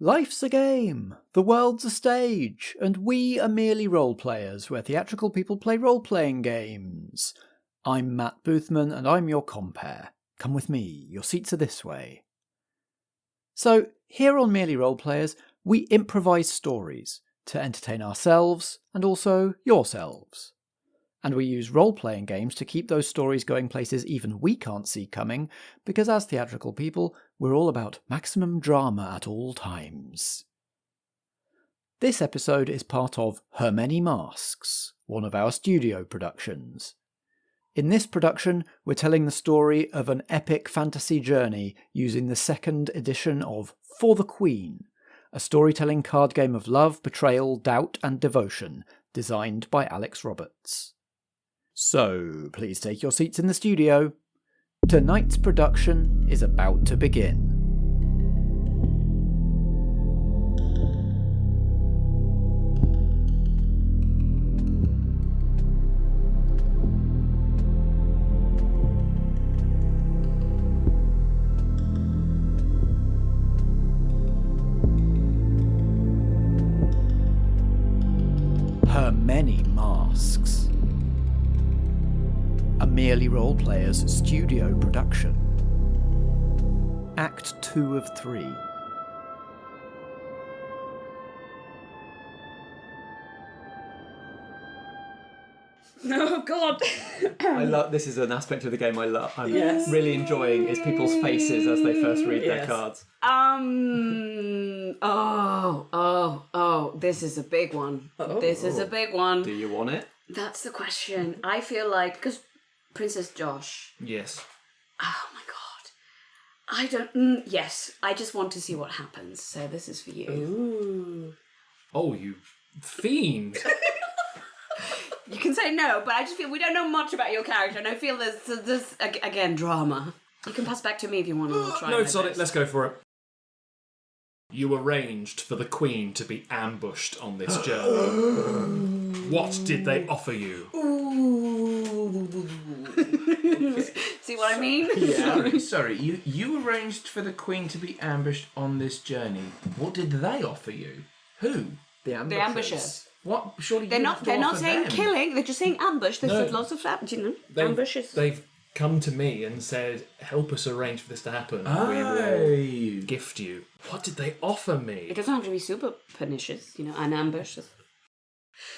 Life's a game, the world's a stage, and we are merely role-players where theatrical people play role-playing games. I'm Matt Boothman and I'm your compere. Come with me, your seats are this way. So, here on Merely Role-Players, we improvise stories to entertain ourselves and also yourselves. And we use role-playing games to keep those stories going places even we can't see coming, because as theatrical people, we're all about maximum drama at all times. This episode is part of Her Many Masks, one of our studio productions. In this production, we're telling the story of an epic fantasy journey using the second edition of For the Queen, a storytelling card game of love, betrayal, doubt and devotion, designed by Alex Roberts. So, please take your seats in the studio. Tonight's production is about to begin. Her Many Masks. A Merely Role-Players studio production. Act 2 of 3. Oh God! I love. This is an aspect of the game I love. I'm really enjoying is people's faces as they first read their cards. This is a big one. This is a big one. Do you want it? That's the question. I feel like because Princess Josh. Yes. Oh my God! I don't. Yes, I just want to see what happens. So this is for you. Ooh. Oh, you fiend! You can say no, but I just feel we don't know much about your character, and I feel there's again drama. You can pass back to me if you want to try. No, sod it. Let's go for it. You arranged for the Queen to be ambushed on this journey. What did they offer you? See what I mean? Yeah. Sorry. You arranged for the Queen to be ambushed on this journey. What did they offer you? Who? The ambushers. What? Surely They're not saying them. killing. They're just saying ambush. There's No. lots of ambushes. They've come to me and said, help us arrange for this to happen. Oh. We will gift you. What did they offer It me? doesn't have to be super pernicious, an ambush.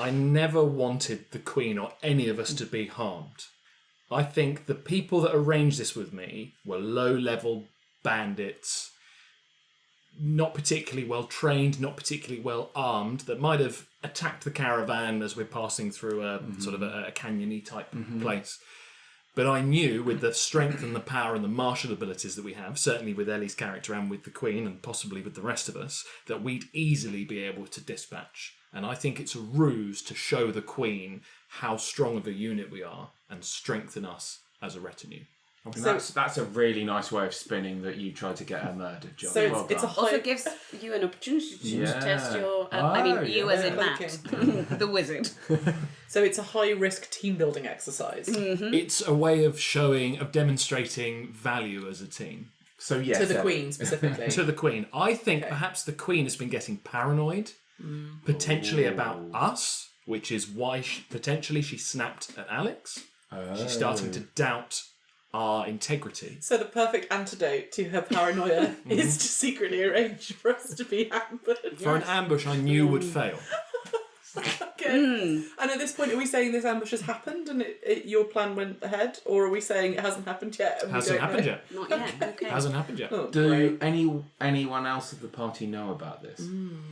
I never wanted the Queen or any of us to be harmed. I think the people that arranged this with me were low-level bandits, not particularly well trained, not particularly well armed, that might have attacked the caravan as we're passing through a sort of a canyon-y type place. But I knew with the strength and the power and the martial abilities that we have, certainly with Ellie's character and with the Queen and possibly with the rest of us, that we'd easily be able to dispatch. And I think it's a ruse to show the Queen how strong of a unit we are and strengthen us as a retinue. So that's a really nice way of spinning that you tried to get her murdered, John. So Well it's a done. Also gives you an opportunity to Yeah. test your... you yeah. as in Matt, the wizard. So it's a high-risk team-building exercise. It's a way of demonstrating value as a team. So yes, To the Ellie. Queen, specifically. To the Queen. I think perhaps the Queen has been getting paranoid, potentially about us, which is why potentially she snapped at Alex. She's starting to doubt our integrity. So the perfect antidote to her paranoia is to secretly arrange for us to be ambushed. For an ambush I knew would fail. Okay. And at this point, are we saying this ambush has happened and your plan went ahead? Or are we saying it hasn't happened yet? And Hasn't we don't happened know? yet. Not yet, okay. Hasn't happened yet. Oh, Do great. anyone else of the party know about this?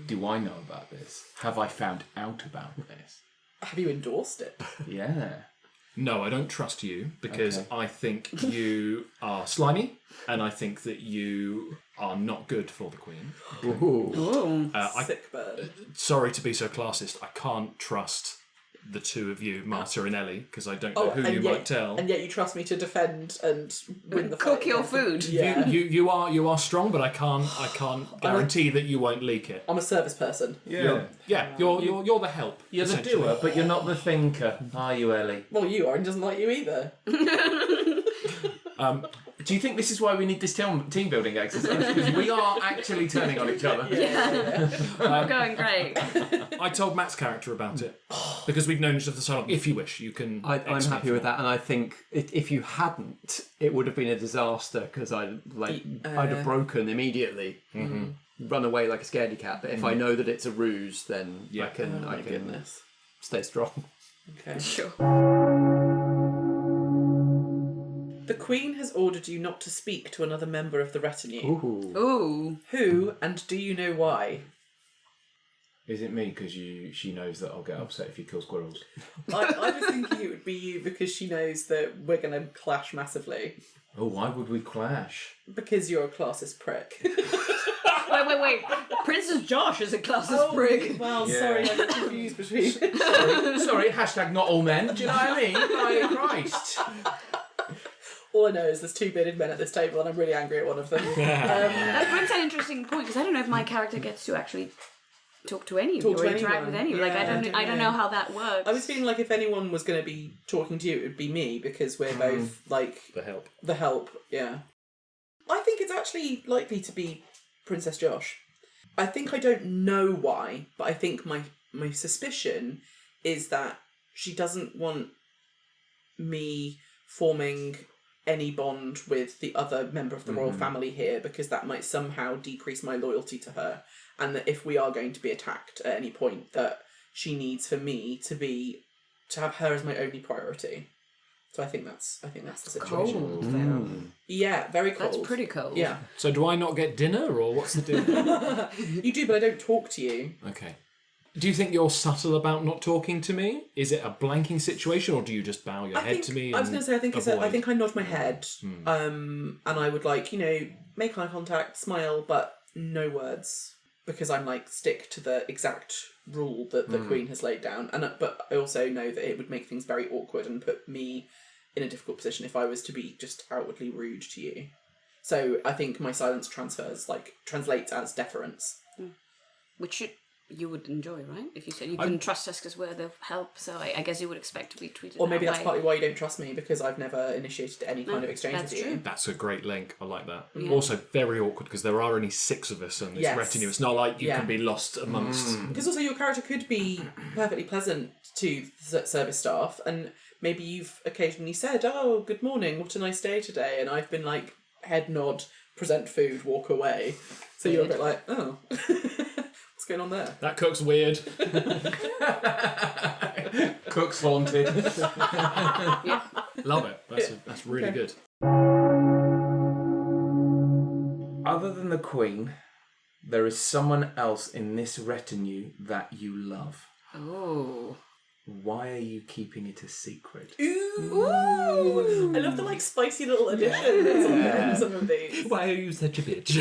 Do I know about this? Have I found out about this? Have you endorsed it? Yeah. No, I don't trust you because Okay. I think you are slimy and I think that you are not good for the Queen. Ooh. Sick bird. Sorry to be so classist, I can't trust the two of you, Marta and Ellie, because I don't know who and you yet, might tell. And yet you trust me to defend and win the Cook fight your against them. food. Yeah. You are strong, but I can't guarantee that you won't leak it. I'm a service person. You're the help. You're the essentially. doer, but you're not the thinker, are you, Ellie? Well, you are, and doesn't like you either. Do you think this is why we need this team building exercise? Because we are actually turning on each other. We're going great. I told Matt's character about it because we've known each other for so long. If you wish, you can. I'm happy with that, and I think if you hadn't, it would have been a disaster because I'd have broken immediately, run away like a scaredy cat. But if I know that it's a ruse, then I can stay strong. Okay. Sure. The Queen has ordered you not to speak to another member of the retinue. Ooh. Who, and do you know why? Is it me because she knows that I'll get upset if you kill squirrels? I was thinking it would be you because she knows that we're going to clash massively. Oh, why would we clash? Because you're a classist prick. Wait. Princess Josh is a classist prick. Well, Yeah. sorry, I got confused between... Sorry, hashtag not all men. Do you know what I mean? Like, Christ. All I know is there's two bearded men at this table and I'm really angry at one of them. That brings an interesting point because I don't know if my character gets to actually talk to any of you or interact with anyone. Like I don't know how that works. I was feeling like if anyone was going to be talking to you, it would be me because we're both like The help. Yeah, I think it's actually likely to be Princess Josh. I think I don't know why, but I think my suspicion is that she doesn't want me forming any bond with the other member of the royal family here because that might somehow decrease my loyalty to her, and that if we are going to be attacked at any point, that she needs for me to have her as my only priority. So I think that's the situation. cold. Then. Yeah, very cold. That's pretty cold. Yeah. So do I not get dinner, or what's the deal? You do, but I don't talk to you. Okay. Do you think you're subtle about not talking to me? Is it a blanking situation, or do you just bow your head to me? I was going to say, I avoid? think I nod my head, and I would make eye contact, smile, but no words, because I'm stick to the exact rule that the Queen has laid down, but I also know that it would make things very awkward and put me in a difficult position if I was to be just outwardly rude to you. So I think my silence translates as deference. Which you would enjoy, right? If you said you couldn't trust us because we're the help, so I guess you would expect to be treated. Or maybe that that's way. partly why you don't trust me, because I've never initiated any kind of exchange that's with you. true. That's a great link. I like that. Yeah. Also, very awkward because there are only 6 of us in this retinue. It's not like you can be lost amongst. Because also your character could be perfectly pleasant to the service staff, and maybe you've occasionally said, "Oh, good morning, what a nice day today," and I've been like, head nod, present food, walk away. So you're a bit like, "Oh, what's going on there?" That cook's weird. Cook's haunted. Yeah. Love it. That's really good. Other than the Queen, there is someone else in this retinue that you love. Oh. Why are you keeping it a secret? Ooh. I love the spicy little addition that's on some of these. Why are you such a bitch?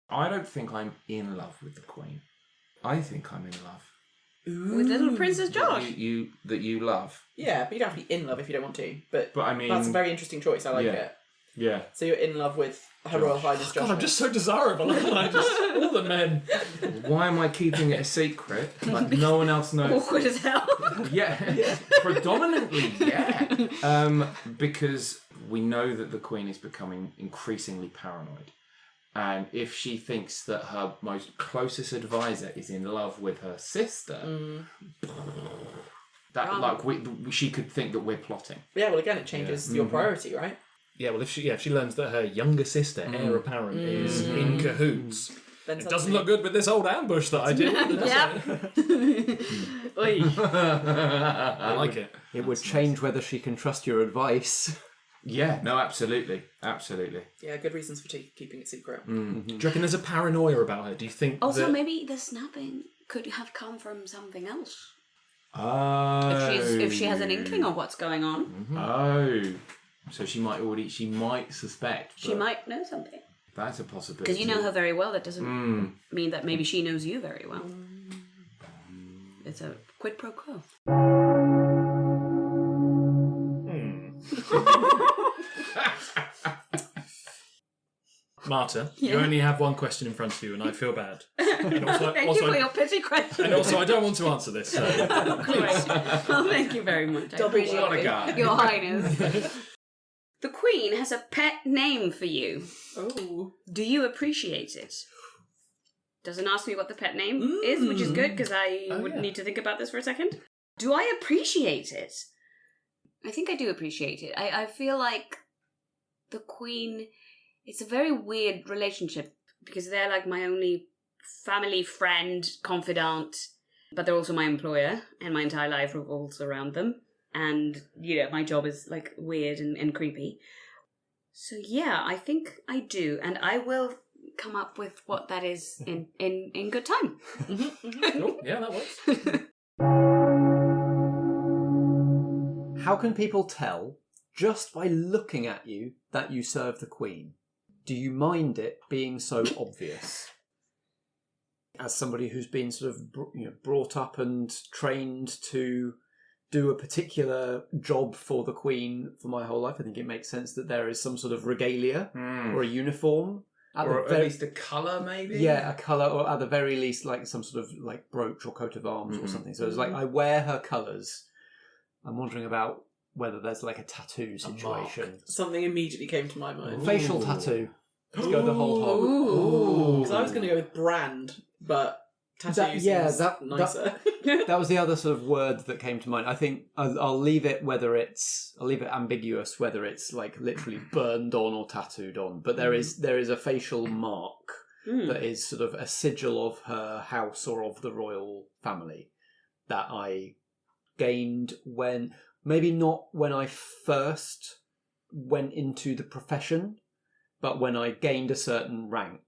I don't think I'm in love with the Queen. I think I'm in love. With little Princess Josh. That you love. Yeah, but you don't have to be in love if you don't want to. But I mean, that's a very interesting choice. I like it. Yeah. So you're in love with Her Royal Highness Josh. God, I'm just so desirable. All the men. Why am I keeping it a secret? Like no one else knows. Awkward as hell. Yeah. Predominantly, because we know that the Queen is becoming increasingly paranoid. And if she thinks that her most closest advisor is in love with her sister, she could think that we're plotting. Yeah, well, again, it changes your priority, right? Yeah, well, if she learns that her younger sister, heir apparent, is in cahoots, Then it doesn't look good with this old ambush that I did. I like it. It would change whether she can trust your advice. Yeah, no, absolutely. Yeah, good reasons for keeping it secret. Do you reckon there's a paranoia about her? Do you think Also, that... maybe the snapping could have come from something else. Oh. If she has an inkling of what's going on. Oh. So she might suspect. She might know something. That's a possibility. Because you know her very well, that doesn't mean that maybe she knows you very well. It's a quid pro quo. Marta, you only have one question in front of you, and I feel bad. And Thank you for your pity question. And also, I don't want to answer this. So. Great. Well, thank you very much. I appreciate what a it. guy. Your Highness. The Queen has a pet name for you. Oh. Do you appreciate it? Doesn't ask me what the pet name is, which is good because I would need to think about this for a second. Do I appreciate it? I think I do appreciate it. I feel like the Queen, it's a very weird relationship because they're like my only family, friend, confidant, but they're also my employer and my entire life revolves around them. And, my job is like weird and creepy. So yeah, I think I do. And I will come up with what that is in good time. Cool. Yeah, that works. How can people tell, just by looking at you, that you serve the Queen? Do you mind it being so obvious? As somebody who's been sort of brought up and trained to do a particular job for the Queen for my whole life, I think it makes sense that there is some sort of regalia or a uniform. Or at least a colour, maybe? Yeah, a colour, or at the very least, like some sort of like brooch or coat of arms or something. So it's like I wear her colours. I'm wondering about whether there's like a tattoo situation. Something immediately came to my mind. Facial tattoo. Let's go the whole hog. Because I was going to go with brand, but tattoo seems nicer. That was the other sort of word that came to mind. I think I'll leave it ambiguous whether it's like literally burned on or tattooed on. But there is a facial mark that is sort of a sigil of her house or of the royal family that I gained maybe not when I first went into the profession, but when I gained a certain rank.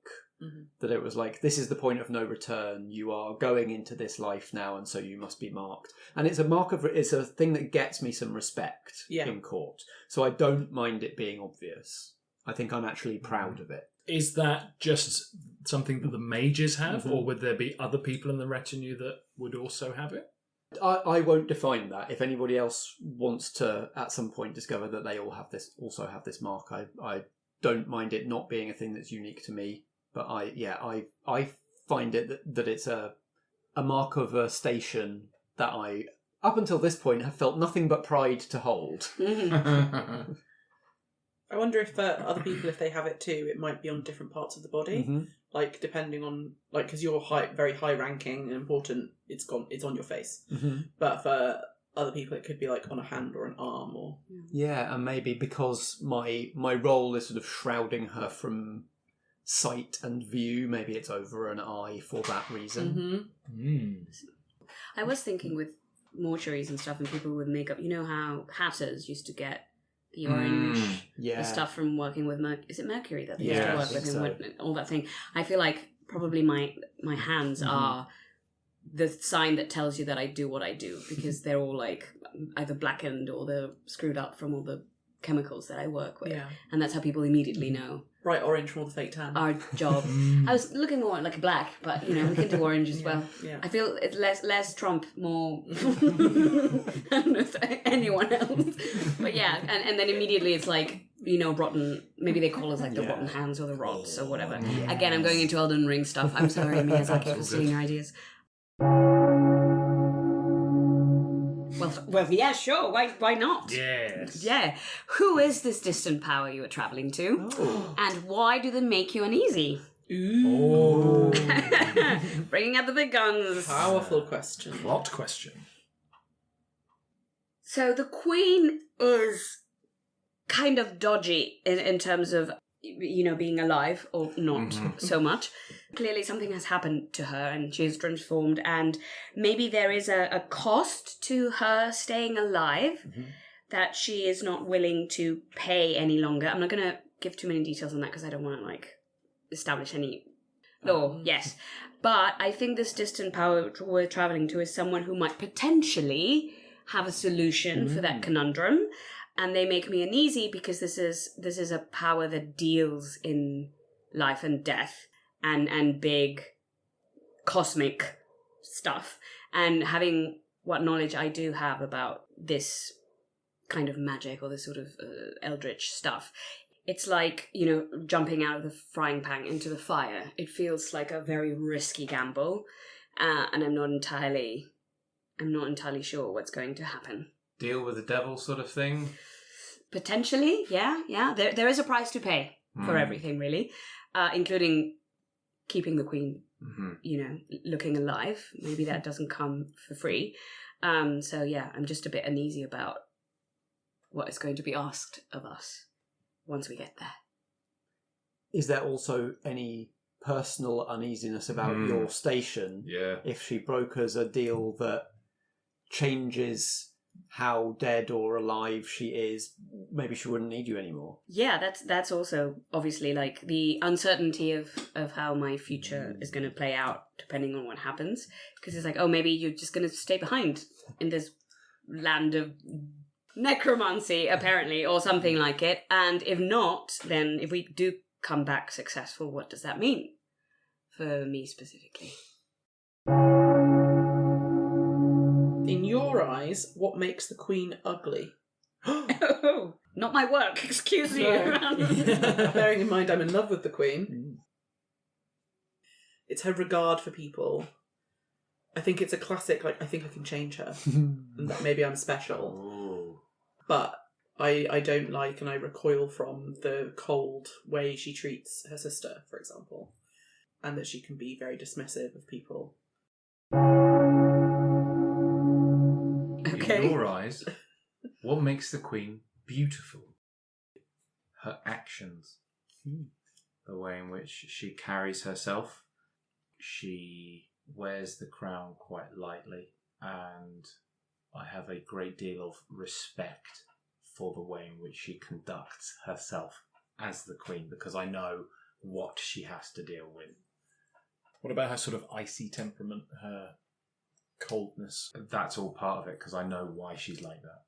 That it was like, this is the point of no return. You are going into this life now, and so you must be marked. And it's a thing that gets me some respect in court. So I don't mind it being obvious. I think I'm actually proud of it. Is that just something that the mages have, or would there be other people in the retinue that would also have it? I won't define that. If anybody else wants to, at some point, discover that they also have this mark, I don't mind it not being a thing that's unique to me. But I find it that it's a mark of a station that I, up until this point, have felt nothing but pride to hold. I wonder if other people, if they have it too, it might be on different parts of the body. Like, depending on, like, because you're very high ranking and important, it's on your face. But for other people, it could be like on a hand or an arm or... Yeah, and maybe because my role is sort of shrouding her from sight and view, maybe it's over an eye for that reason. I was thinking with mortuaries and stuff and people with makeup, you know how hatters used to get the orange the stuff from working with is it Mercury that they used to work with and all that thing. I feel like probably my hands are the sign that tells you that I do what I do, because they're all like either blackened or they're screwed up from all the chemicals that I work with, and that's how people immediately know. Bright orange from all the fake tan. Our job. I was looking more like black, but we can do orange as well. Yeah. I feel it's less Trump, more I don't know if anyone else. But yeah, and then immediately it's like, rotten. Maybe they call us like the rotten hands or the rots or whatever. Yes. Again, I'm going into Elden Ring stuff. I'm sorry, Miyazaki, for stealing your ideas. Well, yeah, sure. Why not? Yes. Yeah. Who is this distant power you are travelling to? And why do they make you uneasy? Ooh. Bringing out the big guns. Powerful question. Plot question. So the Queen is kind of dodgy in terms of, being alive or not so much. Clearly something has happened to her and she is transformed, and maybe there is a cost to her staying alive that she is not willing to pay any longer. I'm not going to give too many details on that because I don't want to establish any law. Yes. But I think this distant power we're travelling to is someone who might potentially have a solution for that conundrum. And they make me uneasy because this is a power that deals in life and death and big cosmic stuff. And having what knowledge I do have about this kind of magic or this sort of eldritch stuff, it's like, you know, jumping out of the frying pan into the fire. It feels like a very risky gamble, and I'm not entirely sure what's going to happen. Deal with the devil sort of thing? Potentially, yeah. There is a price to pay for everything, really, including keeping the Queen, you know, looking alive. Maybe that doesn't come for free. So yeah, I'm just a bit uneasy about what is going to be asked of us once we get there. Is there also any personal uneasiness about your station? Yeah. If she brokers a deal that changes how dead or alive she is, maybe she wouldn't need you anymore. Yeah, that's also obviously like the uncertainty of how my future is going to play out depending on what happens. Because it's like, oh, maybe you're just going to stay behind in this land of necromancy, apparently, or something like it. And if not, then if we do come back successful, what does that mean for me specifically? In your eyes, what makes the Queen ugly? Oh, not my work, excuse you. Bearing in mind I'm in love with the Queen. It's her regard for people. I think it's a classic, like, I think I can change her. And that maybe I'm special. Ooh. But I don't like and I recoil from the cold way she treats her sister, for example. And that she can be very dismissive of people. Okay. In your eyes, what makes the Queen beautiful? Her actions. The way in which she carries herself. She wears the crown quite lightly, and I have a great deal of respect for the way in which she conducts herself as the Queen, because I know what she has to deal with. What about her sort of icy temperament, her coldness? That's all part of it, because I know why she's like that.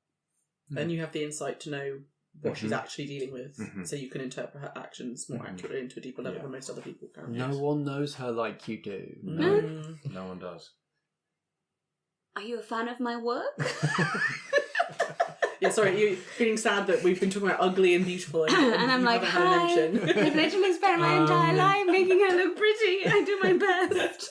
And you have the insight to know what she's actually dealing with, so you can interpret her actions more accurately into a deeper level than most other people can. No one knows her like you do. No, no one does. Are you a fan of my work? Yeah, sorry, you're feeling sad that we've been talking about ugly and beautiful, and I'm you like, haven't had hi. an emotion. I've literally spent my entire life making her look pretty. I do my best.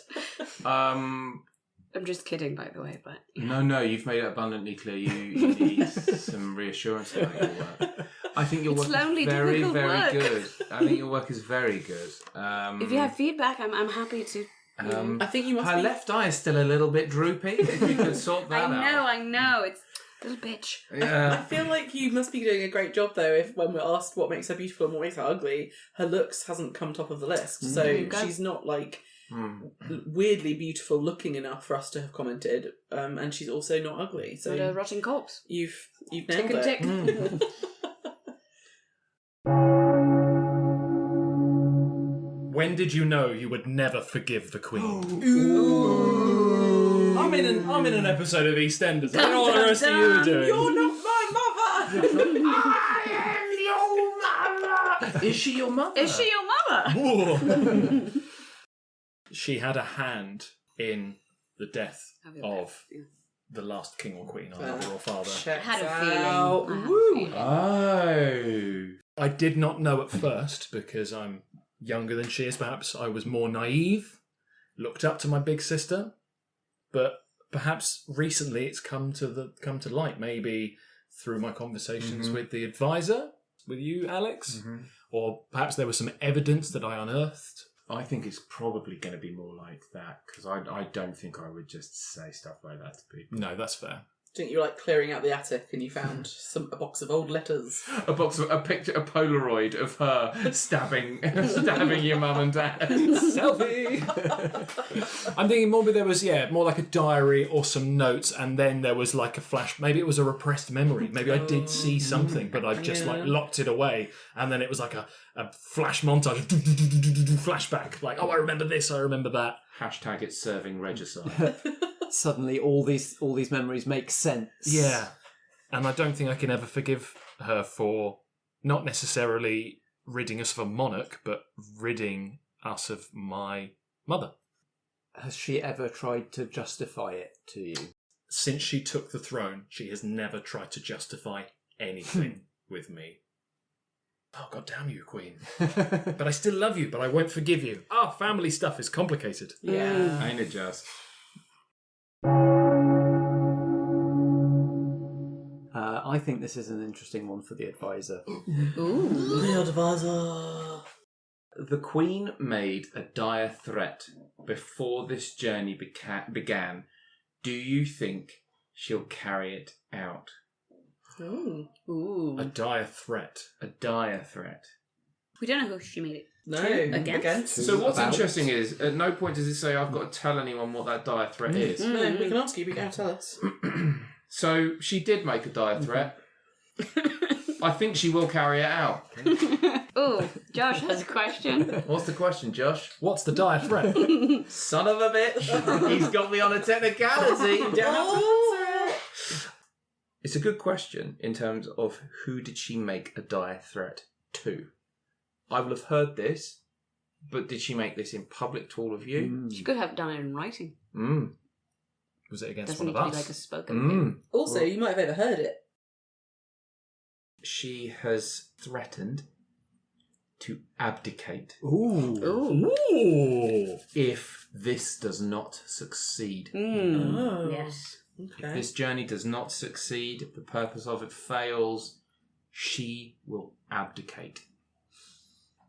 I'm just kidding, by the way, but... Yeah. No, you've made it abundantly clear you need some reassurance about your work. I think your work lonely, is very, difficult very work. good. I think your work is very good. If you have feedback, I'm happy to... I think you must her be... left eye is still a little bit droopy, if you could sort that out. I know. It's a little bitch. I feel like you must be doing a great job, though, if when we're asked what makes her beautiful and what makes her ugly, her looks hasn't come top of the list. So she's not, like, weirdly beautiful looking enough for us to have commented, and she's also not ugly. So Not a rotting corpse. you've nailed it. Tick. When did you know you would never forgive the Queen? Ooh. I'm in an episode of EastEnders. I don't know what the rest of you are doing. You're not my mother! I am your mother! Is she your mother? Is she your mother? She had a hand in the death of the last king or queen, or mother or father. Check Had a out. feeling. Woo! Oh. I did not know at first, because I'm younger than she is, perhaps. I was more naive, looked up to my big sister, but perhaps recently it's come to light, maybe through my conversations with the advisor, with you, Alex, or perhaps there was some evidence that I unearthed. I think it's probably going to be more like that, because I don't think I would just say stuff like that to people. No, that's fair. I think you were like clearing out the attic and you found a box of old letters. A Polaroid of her stabbing your mum and dad. Selfie! I'm thinking maybe there was, more like a diary or some notes, and then there was like a flash. Maybe it was a repressed memory. Maybe I did see something, but I've just like locked it away, and then it was like a flash montage, flashback. Like, oh, I remember this, I remember that. Hashtag it's serving regicide. Suddenly all these memories make sense. Yeah. And I don't think I can ever forgive her for not necessarily ridding us of a monarch, but ridding us of my mother. Has she ever tried to justify it to you? Since she took the throne, she has never tried to justify anything with me. Oh, God damn you, Queen. But I still love you, but I won't forgive you. Family stuff is complicated. Yeah. Ain't it just? I think this is an interesting one for the advisor. Ooh. The advisor. The Queen made a dire threat before this journey began. Do you think she'll carry it out? Ooh. Ooh. A dire threat. A dire threat. We don't know who she made it. No. Against? So what's About? interesting is, at no point does it say I've got to tell anyone what that dire threat is. No, we can ask you, but you don't tell us. So she did make a dire threat. I think she will carry it out. Oh, Josh has a question. What's the question, Josh? What's the dire threat? Son of a bitch. He's got me on a technicality. You don't have to answer it. It's a good question in terms of who did she make a dire threat to? I will have heard this, but did she make this in public to all of you? She could have done it in writing. Was it against Doesn't one need of to be us? like a spoken thing. Also, you might have overheard it. She has threatened to abdicate Ooh. Ooh. if this does not succeed. Oh. Yes. If Okay. this journey does not succeed, if the purpose of it fails, she will abdicate.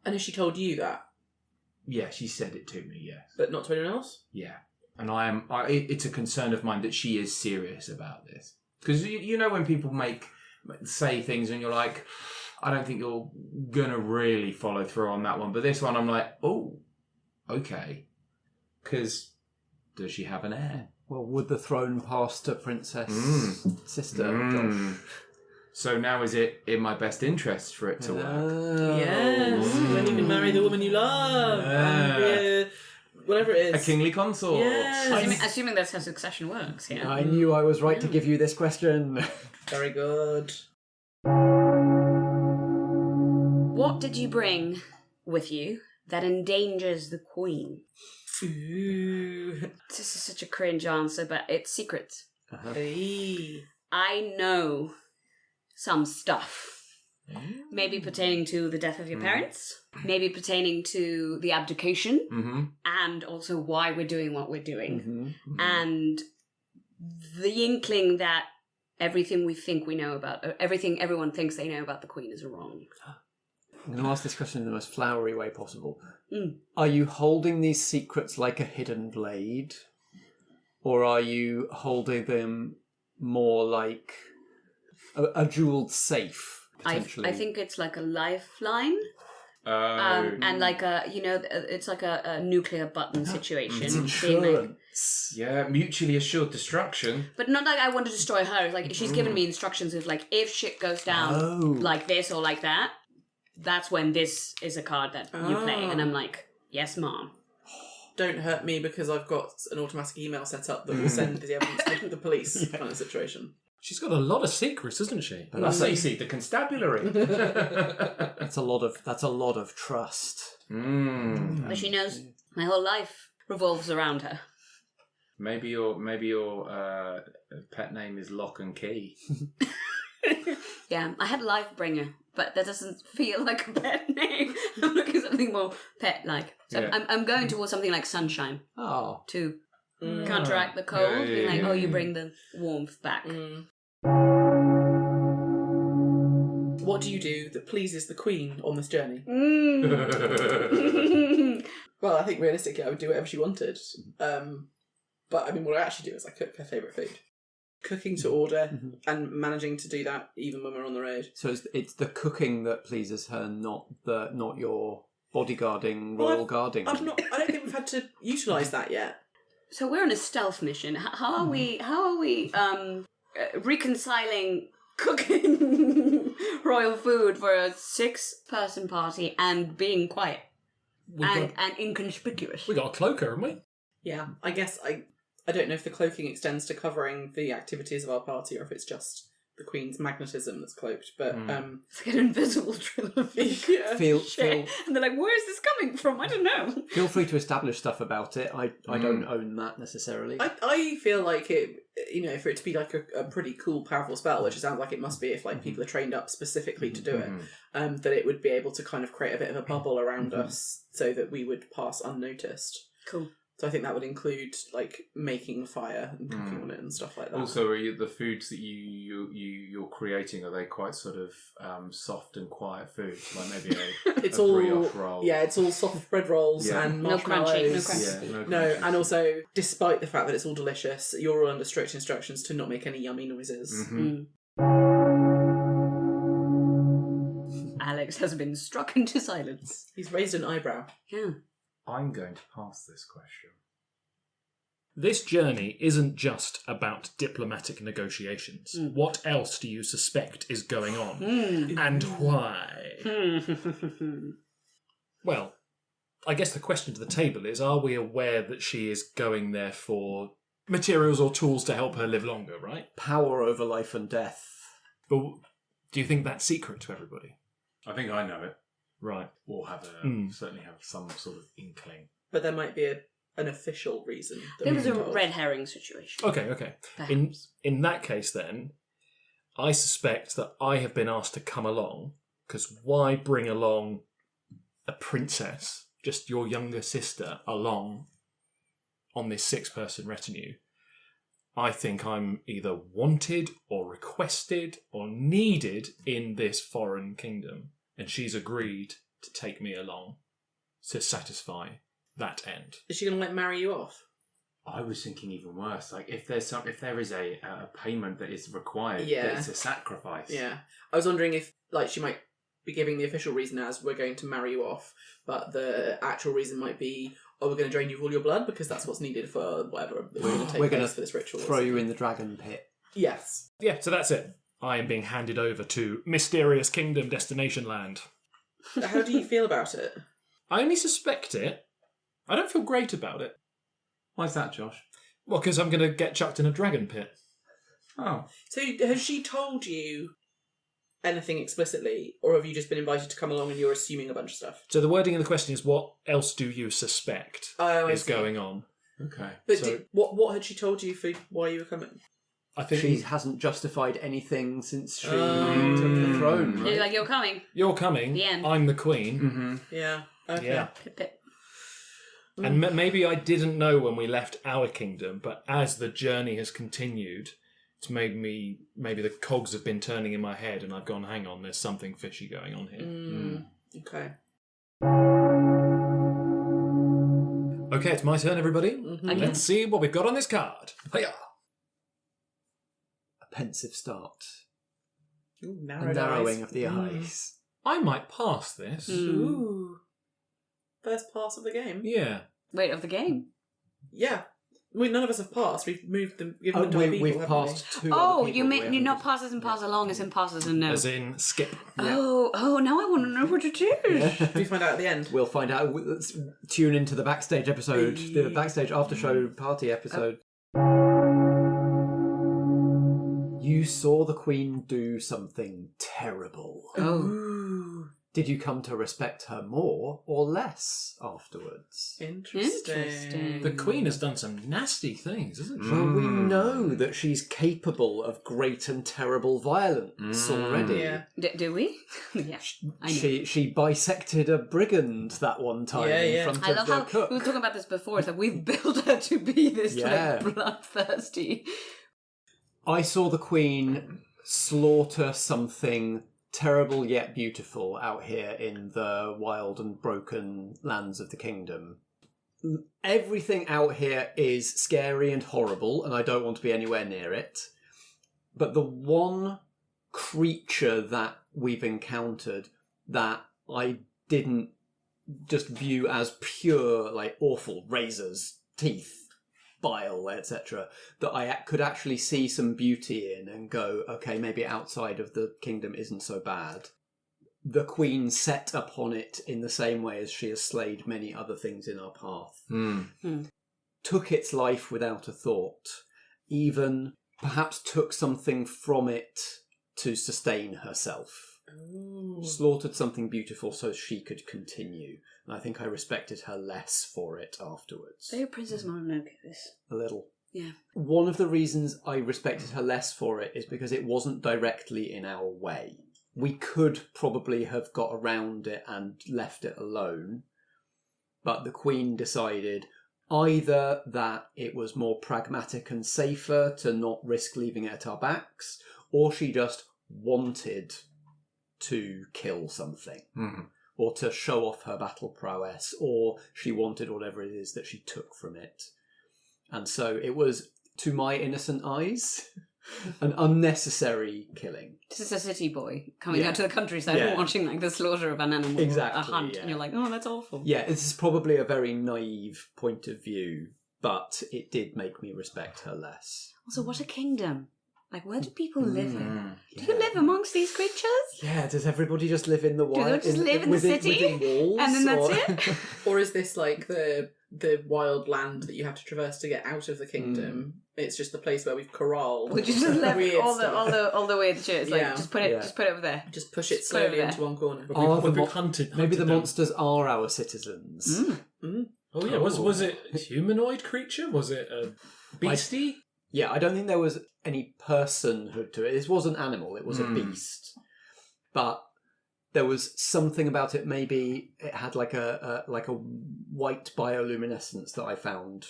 And has she told you that, Yeah, she said it to me, yes. but not to anyone else? Yeah. And it's a concern of mine that she is serious about this. Because you know when people say things and you're like, I don't think you're going to really follow through on that one. But this one I'm like, oh, okay. Because does she have an heir? Well, would the throne pass to Princess Sister? Josh? So now is it in my best interest for it to work? Oh. Yes. Then you can marry the woman you love. And be whatever it A is. kingly consort. Yes. Assuming that's how succession works, yeah. I knew I was right to give you this question. Very good. What did you bring with you that endangers the Queen? Ooh. This is such a cringe answer, but it's secrets. Hey. I know some stuff. Maybe pertaining to the death of your parents, maybe pertaining to the abdication, Mm-hmm. and also why we're doing what we're doing. Mm-hmm. And the inkling that everything we think we know about, everything everyone thinks they know about the Queen is wrong. I'm going to ask this question in the most flowery way possible. Mm. Are you holding these secrets like a hidden blade? Or are you holding them more like a jeweled safe, potentially? I think it's like a lifeline. Oh. And like it's like a nuclear button situation. It's being like, insurance. Yeah, mutually assured destruction. but not like I want to destroy her. It's like she's given me instructions of like if shit goes down like this or like that, that's when this is a card that you play. And I'm like, yes, Mom. Don't hurt me because I've got an automatic email set up that will send the evidence to the police kind of situation. She's got a lot of secrets, isn't she? That's how you see the constabulary. That's a lot of trust. But she knows my whole life revolves around her. Maybe your pet name is Lock and Key. Yeah, I had Lifebringer, but that doesn't feel like a pet name. I'm looking for something more pet-like. So Yeah. I'm going towards something like Sunshine Oh. to counteract the cold. Yeah, being like, yeah. oh, you bring the warmth back. What do you do that pleases the Queen on this journey? Well, I think realistically I would do whatever she wanted. But I mean, what I actually do is I cook her favourite food. Cooking to order and managing to do that even when we're on the road. So it's the cooking that pleases her, not your bodyguarding, royal guarding. I don't think we've had to utilise that yet. So we're on a stealth mission. How are we reconciling cooking royal food for a 6-person party and being quiet and inconspicuous? We got a cloaker, haven't we? Yeah, I guess I don't know if the cloaking extends to covering the activities of our party or if it's just the Queen's magnetism that's cloaked, but It's like an invisible drill of yeah. Feel and they're like, where's this coming from? I don't know. feel free to establish stuff about it. I don't own that necessarily. I feel like it, for it to be like a pretty cool, powerful spell, which it sounds like it must be if like people are trained up specifically to do it, that it would be able to kind of create a bit of a bubble around us so that we would pass unnoticed. Cool. So I think that would include like making fire and cooking on it and stuff like that. Also, are the foods that you're creating, are they quite sort of soft and quiet foods? Like maybe it's a all brioche roll. Yeah, it's all soft bread rolls and No crunchy, marshmallows. no crunchy. Yeah, No, crunchy. and also, despite the fact that it's all delicious, you're all under strict instructions to not make any yummy noises. Alex has been struck into silence. He's raised an eyebrow. Yeah. I'm going to pass this question. This journey isn't just about diplomatic negotiations. What else do you suspect is going on? And why? Well, I guess the question to the table is, are we aware that she is going there for materials or tools to help her live longer, right? Power over life and death. But do you think that's secret to everybody? I think I know it. Right. Or certainly have some sort of inkling. But there might be an official reason. That There we was a can told. red herring situation. Okay. Perhaps. In that case, then, I suspect that I have been asked to come along, because why bring along a princess, just your younger sister, along on this 6-person retinue? I think I'm either wanted or requested or needed in this foreign kingdom, and she's agreed to take me along to satisfy that end. Is she going to marry you off? I was thinking even worse. Like if there is a payment that is required, Yeah. that it's a sacrifice. Yeah. I was wondering if she might be giving the official reason as we're going to marry you off, but the actual reason might be, we're going to drain you of all your blood because that's what's needed for whatever we're going to take We're place going for this ritual. to throw you in the dragon pit. Yes. Yeah, so that's it. I am being handed over to Mysterious Kingdom Destination Land. How do you feel about it? I only suspect it. I don't feel great about it. Why's that, Josh? Well, because I'm going to get chucked in a dragon pit. Oh. So has she told you anything explicitly, or have you just been invited to come along and you're assuming a bunch of stuff? So the wording of the question is, what else do you suspect I is see. going on? Okay. But So- what had she told you for why you were coming? I think She hasn't justified anything since she took the throne, You're right? like, you're coming. you're coming. The end. I'm the queen. Mm-hmm. Yeah. Okay. Yeah. Pip, pip. And maybe I didn't know when we left our kingdom, but as the journey has continued, it's made me, maybe the cogs have been turning in my head and I've gone, hang on, there's something fishy going on here. Okay. Okay, it's my turn, everybody. Mm-hmm. Okay. Let's see what we've got on this card. Hiya! A pensive start. Ooh, A narrowed narrowing eyes. of the eyes. I might pass this. Ooh. First pass of the game. Yeah. Wait, of the game? Yeah. None of us have passed. We've moved them, given them to other people, We've haven't passed two Oh, other you people. mean We you haven't not just- passes and pass along as in passes and no? As in, skip. Oh, now I want to know what it is. we? Do we find out at the end? We'll find out. Let's tune into the backstage episode, the backstage after show party episode. You saw the Queen do something terrible. Oh. Ooh. Did you come to respect her more or less afterwards? Interesting. The Queen has done some nasty things, hasn't she? Well, we know that she's capable of great and terrible violence already. Yeah. Do we? Yeah, I know. She bisected a brigand that one time Yeah, yeah. in front I of love the how cook. we were talking about this before. It's like we've built her to be this Yeah. like bloodthirsty. I saw the Queen slaughter something terrible yet beautiful out here in the wild and broken lands of the kingdom. Everything out here is scary and horrible, and I don't want to be anywhere near it. But the one creature that we've encountered that I didn't just view as pure, like, awful razors, teeth, bile, etc., that I could actually see some beauty in and go, okay, maybe outside of the kingdom isn't so bad. The Queen set upon it in the same way as she has slayed many other things in our path. Took its life without a thought, even perhaps took something from it to sustain herself. Ooh. Slaughtered something beautiful so she could continue. And I think I respected her less for it afterwards. So you're Princess Mononoke this. A little. Yeah. One of the reasons I respected her less for it is because it wasn't directly in our way. We could probably have got around it and left it alone, but the Queen decided either that it was more pragmatic and safer to not risk leaving it at our backs, or she just wanted to kill something, or to show off her battle prowess, or she wanted whatever it is that she took from it. And so it was, to my innocent eyes, an unnecessary killing. This is a city boy coming Yeah. out to the countryside and watching like the slaughter of an animal, Exactly, a hunt, yeah. and you're like, oh, that's awful. Yeah, this is probably a very naive point of view, but it did make me respect her less. Also, what a kingdom. Like, where do people live in? Do Yeah. you live amongst these creatures? Yeah, does everybody just live in the Do they wild? just live in the city? Within walls, And then that's or- it? Or is this like the wild land that you have to traverse to get out of the kingdom? It's just the place where we've corralled. Would you just left weird all the stuff. weird shit? It's like, Yeah. just put it over there. Just push it Just put it slowly there. into one corner. Oh, the We've mo- hunted Maybe the them. monsters are our citizens. Oh yeah, was it a humanoid creature? Was it a beastie? Yeah, I don't think there was any personhood to it. This was an animal, it was a beast. But there was something about it, maybe it had like a white bioluminescence that I found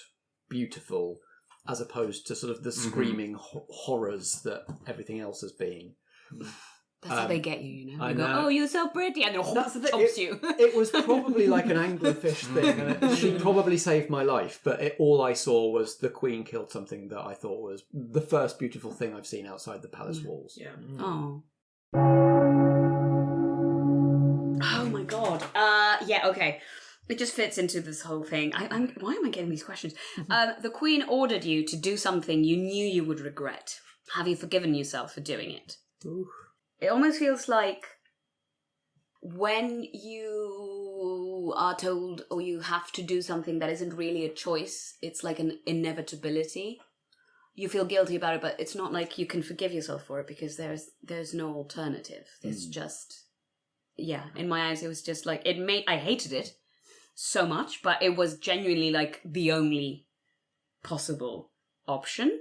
beautiful, as opposed to sort of the screaming horrors that everything else has been. That's how they get you, you know? I You go, know. oh, you're so pretty, and That's the thing. chomps you. It was probably like an anglerfish thing, and she probably saved my life, but all I saw was the Queen killed something that I thought was the first beautiful thing I've seen outside the palace walls. Yeah. Oh. Oh my god. Yeah, okay. It just fits into this whole thing. Why am I getting these questions? The Queen ordered you to do something you knew you would regret. Have you forgiven yourself for doing it? Ooh. It almost feels like when you are told or you have to do something that isn't really a choice, it's like an inevitability. You feel guilty about it, but it's not like you can forgive yourself for it because there's no alternative. There's just, yeah, in my eyes it was just like, I hated it so much, but it was genuinely like the only possible option.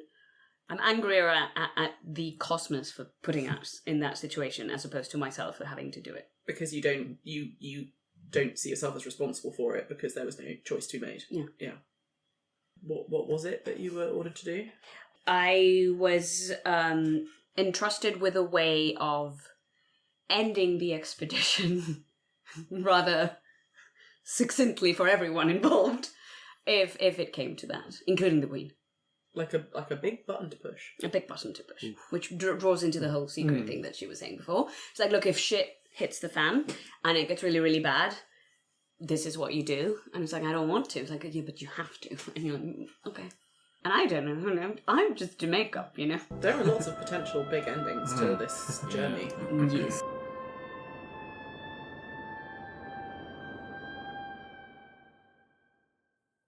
I'm angrier at the cosmos for putting us in that situation as opposed to myself for having to do it. Because you don't see yourself as responsible for it because there was no choice to be made. Yeah. What was it that you were ordered to do? I was entrusted with a way of ending the expedition rather succinctly for everyone involved, if it came to that, including the Queen. Like a big button to push. A big button to push, which draws into the whole secret thing that she was saying before. It's like, look, if shit hits the fan and it gets really, really bad, this is what you do. And it's like, I don't want to. It's like, yeah, but you have to. And you're like, okay. And I don't know. I'm just do makeup, you know? There are lots of potential big endings to this journey. Yes.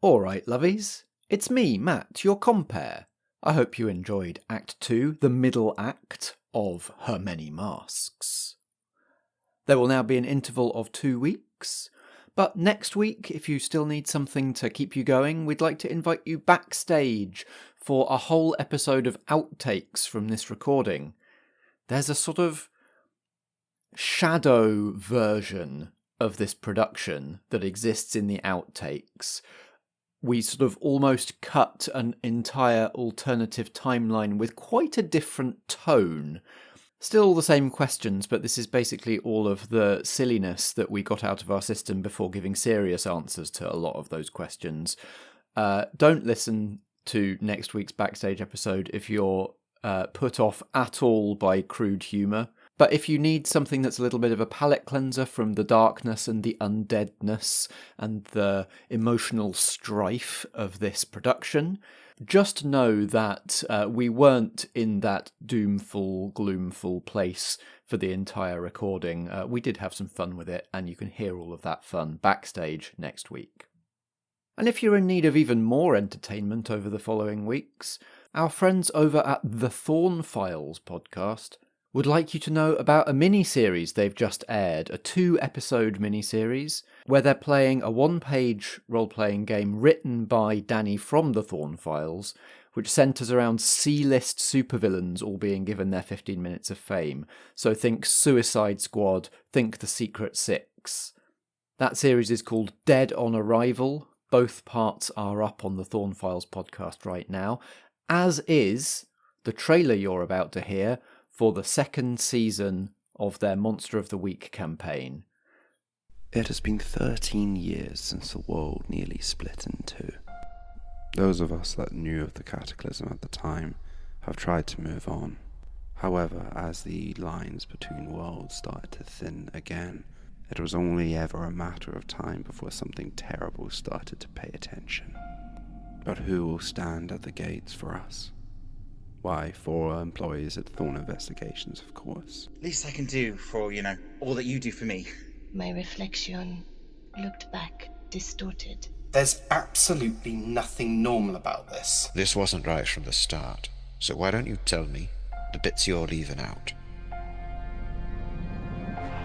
All right, lovies. It's me, Matt, your compere. I hope you enjoyed Act 2, the middle act of Her Many Masks. There will now be an interval of 2 weeks, but next week, if you still need something to keep you going, we'd like to invite you backstage for a whole episode of outtakes from this recording. There's a sort of shadow version of this production that exists in the outtakes. We sort of almost cut an entire alternative timeline with quite a different tone. Still the same questions, but this is basically all of the silliness that we got out of our system before giving serious answers to a lot of those questions. Don't listen to next week's Backstage episode if you're put off at all by crude humour. But if you need something that's a little bit of a palate cleanser from the darkness and the undeadness and the emotional strife of this production, just know that we weren't in that doomful, gloomful place for the entire recording. We did have some fun with it, and you can hear all of that fun backstage next week. And if you're in need of even more entertainment over the following weeks, our friends over at the Thorn Files podcast would like you to know about a mini-series they've just aired, a 2-episode mini-series, where they're playing a 1-page role-playing game written by Danny from the Thorn Files, which centres around C-list supervillains all being given their 15 minutes of fame. So think Suicide Squad, think The Secret Six. That series is called Dead on Arrival. Both parts are up on the Thorn Files podcast right now, as is the trailer you're about to hear for the 2nd season of their Monster of the Week campaign. It has been 13 years since the world nearly split in two. Those of us that knew of the cataclysm at the time have tried to move on. However, as the lines between worlds started to thin again, it was only ever a matter of time before something terrible started to pay attention. But who will stand at the gates for us? Why, for our employees at Thorn Investigations, of course. Least I can do for, all that you do for me. My reflection looked back, distorted. There's absolutely nothing normal about this. This wasn't right from the start, so why don't you tell me the bits you're leaving out?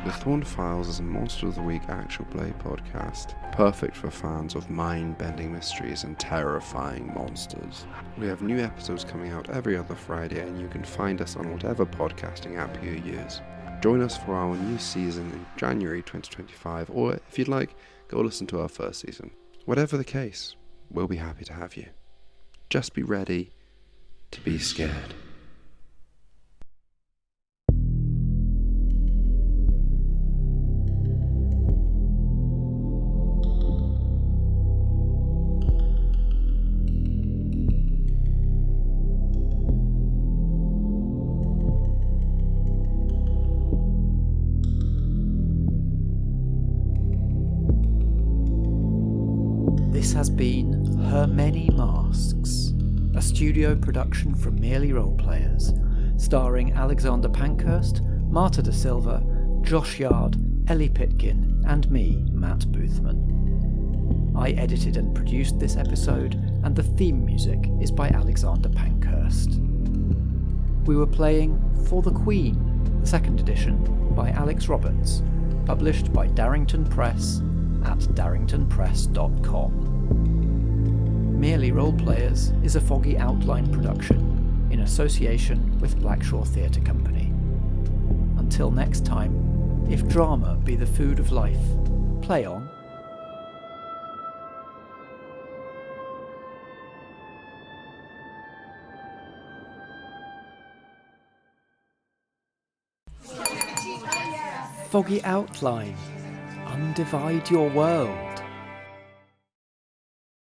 The Thorn Files is a Monster of the Week actual play podcast, perfect for fans of mind-bending mysteries and terrifying monsters. We have new episodes coming out every other Friday, and you can find us on whatever podcasting app you use. Join us for our new season in January 2025, or if you'd like, go listen to our first season. Whatever the case, we'll be happy to have you. Just be ready to be scared. This has been Her Many Masks, a studio production from Merely Roleplayers, starring Alexander Pankhurst, Marta Da Silva, Josh Yard, Ellie Pitkin, and me, Matt Boothman. I edited and produced this episode, and the theme music is by Alexander Pankhurst. We were playing For the Queen, the 2nd edition, by Alex Roberts, published by Darrington Press at darringtonpress.com. Merely Roleplayers is a Foggy Outline production in association with Blackshaw Theatre Company. Until next time, if drama be the food of life, play on. Foggy Outline. Undivide your world.